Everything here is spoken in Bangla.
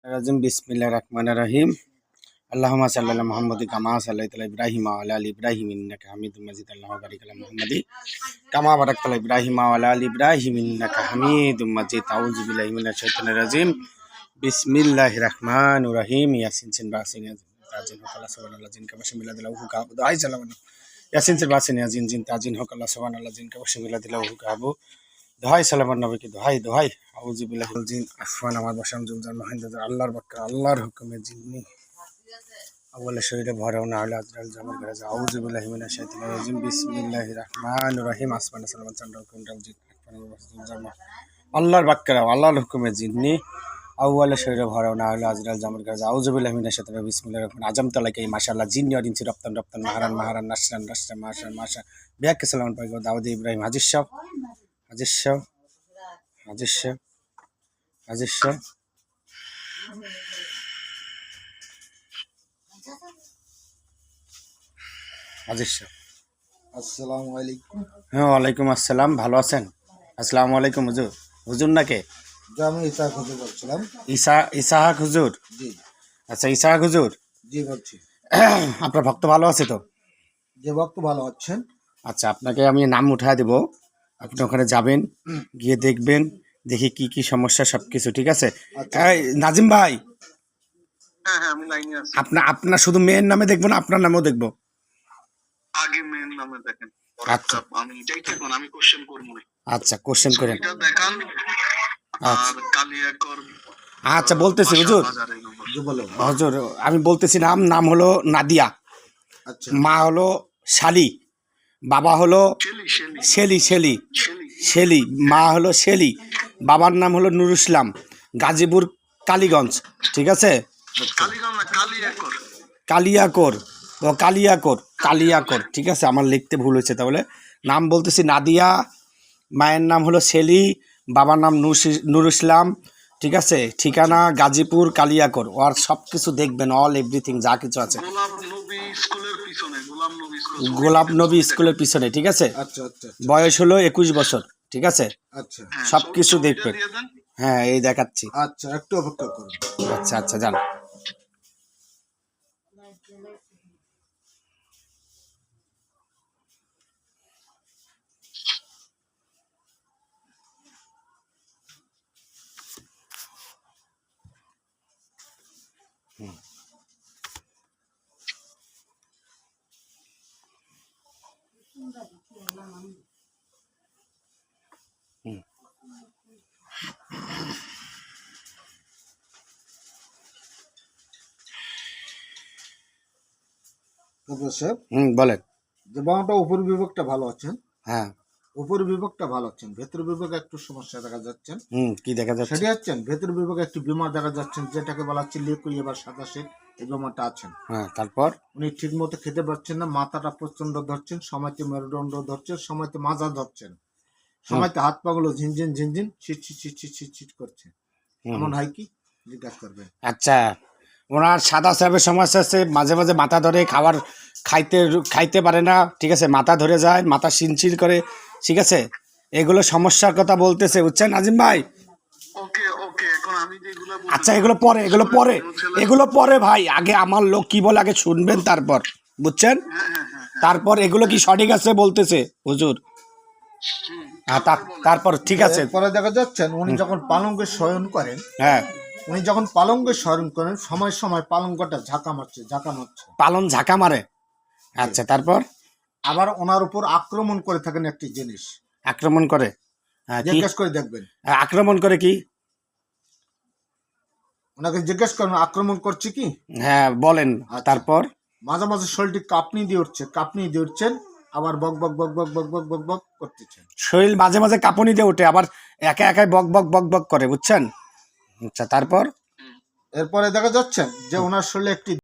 রাজিম বিসমিল্লাহির রহমানির রহিম। আল্লাহুম্মা সাল্লি আলা মুহাম্মাদি কামা সাল্লাইতা আলা ইব্রাহিম ওয়া আলা আলি ইব্রাহিম ইন্নাকা হামিদুম মাজিদ। আল্লাহুম্মা বারিক আলা মুহাম্মাদি কামা বারাকতা আলা ইব্রাহিম ওয়া আলা আলি ইব্রাহিম ইন্নাকা হামিদুম মাজিদ। আউযু বিল্লাহি মিনাশ শাইতানির রাজিম। বিসমিল্লাহির রহমানির রহিম। ইয়াসিন সিন বাসিন তাজিন হকাল্লা সুবহানাল্লাহ জিন কাবাশি মিলাদিল্লাহু কাবু দাই সালাম। ইয়াসিন সিন বাসিন জিন জিন তাজিন হকাল্লা সুবহানাল্লাহ জিন কাবাশি মিলাদিল্লাহু কাবু দোহাই সালামান নবীকে দোহাই দোহাই। আউযু বিল্লাহি মিনাল জিন আসমান আমার বসাম জুলজার মহিন্দা আল্লাহর বাক্কা আল্লাহর হুকুমে জিন্নি আউয়ালে শরীরে ভরাও না হলে আজরাল জামাল গাজা। আউযু বিল্লাহি মিনাশ শাইতানির রাজিম। বিসমিল্লাহির রহমানির রহিম। আসমান সালামান চন্দ্র কুন্ডাল জিন আল্লাহর বাক্কা আল্লাহর হুকুমে জিন্নি আউয়ালে শরীরে ভরাও না হলে আজরাল জামাল গাজা। আউযু বিল্লাহি মিনাশ শাইতানির বিসমিল্লাহির রহমান আজম তালাকে মাশাআল্লাহ জিন্নি আর ইনসি রপ্তান রপ্তান মাহারান মাহারান নাসরান নাসরান মাশা মাশা বিয়াকে সালামান পাইগো দাউদ ইব্রাহিম হাজির শাহ হাজির শাহ হাজির শাহ হাজির শাহ হাজির শাহ। আসসালামু আলাইকুম। হ্যাঁ, ওয়ালাইকুম আসসালাম। ভালো আছেন? আসসালামু আলাইকুম হুজুর। হুজুর নাকি? আমি ইসাহাক হুজুর বলছিলাম। ইসাহাক হুজুর। জি আচ্ছা, ইসাহাক হুজুর, জি বলছি। আপনার ভক্ত ভালো আছে তো? যে ভক্ত ভালো আছেন। আচ্ছা, আপনাকে আমি নাম উঠায় দেবো, আপনি ওখানে যাবেন, গিয়ে দেখবেন, দেখি কি কি সমস্যা সবকিছু ঠিক আছে। আচ্ছা। এই, নাজিম ভাই, হ্যাঁ আমি লাইনে আছি। আপনার শুধু মেয়ের নামে দেখবো না আপনার নামেও দেখবো? আগে মেন নামে দেখেন। আচ্ছা আমি যাইতে কোন আমি কোশ্চেন করব না। আচ্ছা, কোশ্চেন করেন। এটা দেখান। আচ্ছা আর কালিয়াকর আচ্ছা, বলতেছি হুজুর। জি বলো। হুজুর, আমি বলতেছি নাম হলো নাদিয়া, আচ্ছা মা হলো শালি, বাবা হলো শেলি শেলি শেলি শেলি শেলি, মা হলো শেলি, বাবার নাম হলো নুর ইসলাম, গাজীপুর কালীগঞ্জ ঠিক আছে। কালিগঞ্জ না কালিয়াকর। কালিয়াকোর, ও কালিয়াকোর কালিয়াকোর ঠিক আছে, আমার লিখতে ভুল হয়েছে। তাহলে নাম বলতেছি নাদিয়া, মায়ের নাম হলো শেলি, বাবার নাম নুর ইসলাম ঠিক আছে, ঠিকানা গাজীপুর কালিয়াকোর। ওর সব কিছু দেখবেন, অল এভরিথিং যা কিছু আছে। গোলাপ নবী স্কুলের পিছনে গোলাপ নবী স্কুলের পিছনে ঠিক আছে। আচ্ছা আচ্ছা বয়স হলো 21 বছর ঠিক আছে, আচ্ছা সব কিছু দেখবেন। হ্যাঁ, এই দেখাচ্ছি। আচ্ছা, একটু অপেক্ষা করুন। আচ্ছা আচ্ছা, যান। তারপর স্যার বলেন। যে বাংলাটা উপর বিভাগটা ভালো আছেন। হ্যাঁ, উপর বিভাগটা ভালো আছেন, ভেতর বিভাগে একটু সমস্যা দেখা যাচ্ছেন। কি দেখা যাচ্ছে? সেটি আছেন ভেতর বিভাগে একটু বিমার দেখা যাচ্ছেন, যেটাকে বলা হচ্ছে লিকুইড বা সাদা শেড। এই বিমারটা আছেন। হ্যাঁ, তারপর? উনি ঠিক মতো খেতে পারছেন না, মাথাটা প্রচন্ড ধরছেন, সময়তে মেরুদণ্ড ধরছেন, সময়তে মাজা ধরছেন, সময়তে হাত পাগুলো ঝিনঝিন ঝিনঝিন ছিট ছিট ছিট ছিট ছিট ছিট করছে। এমন হয় কি জিজ্ঞাসা করবেন। আচ্ছা, ওনার সাদা স্রাবের সমস্যা আছে, মাঝে মাঝে মাথা ধরে, খাইতে পারে না ঠিক আছে, মাথা ধরে যায়, মাথা শিনশির করে ঠিক আছে, এগুলো সমস্যার কথা বলতেছে, বুঝছেন নাজিম ভাই? ওকে ওকে, এখন আমি যেগুলো আচ্ছা, এগুলো পরে ভাই, আগে আমার লোক কি বলে আগে শুনবেন, তারপর বুঝছেন, তারপর এগুলো কি সঠিক আছে বলতেছে হুজুর। তারপর ঠিক আছে। পরে দেখা যাচ্ছেন উনি যখন পালঙ্কে শয়ন করেন, হ্যাঁ, উনি যখন পালঙ্কে শয়ন করেন সময় সময় পালঙ্কটা ঝাঁকা মারছে। পালন ঝাঁকা মারে। আচ্ছা, তারপর? আবার ওনার উপর আক্রমণ করে থাকেন একটি জিনিস। আক্রমণ করে? হ্যাঁ, জিজ্ঞেস করে দেখবেন। আক্রমণ করে কি? ওনাকে জিজ্ঞেস করেন আক্রমণ করছে কি। হ্যাঁ, বলেন। তারপর? মাঝে মাঝে শরীরটি কাঁপনি দিয়ে উঠছেন, আবার বক বক বক বক বক বক বক বক করতেছেন। শরীর মাঝে মাঝে কাঁপুনি দিয়ে ওঠে, আবার একা একাই বক বক বক বক করে, বুঝছেন। আচ্ছা, তারপর? এরপরে দেখা যাচ্ছেন যে ওনার শরীরে একটি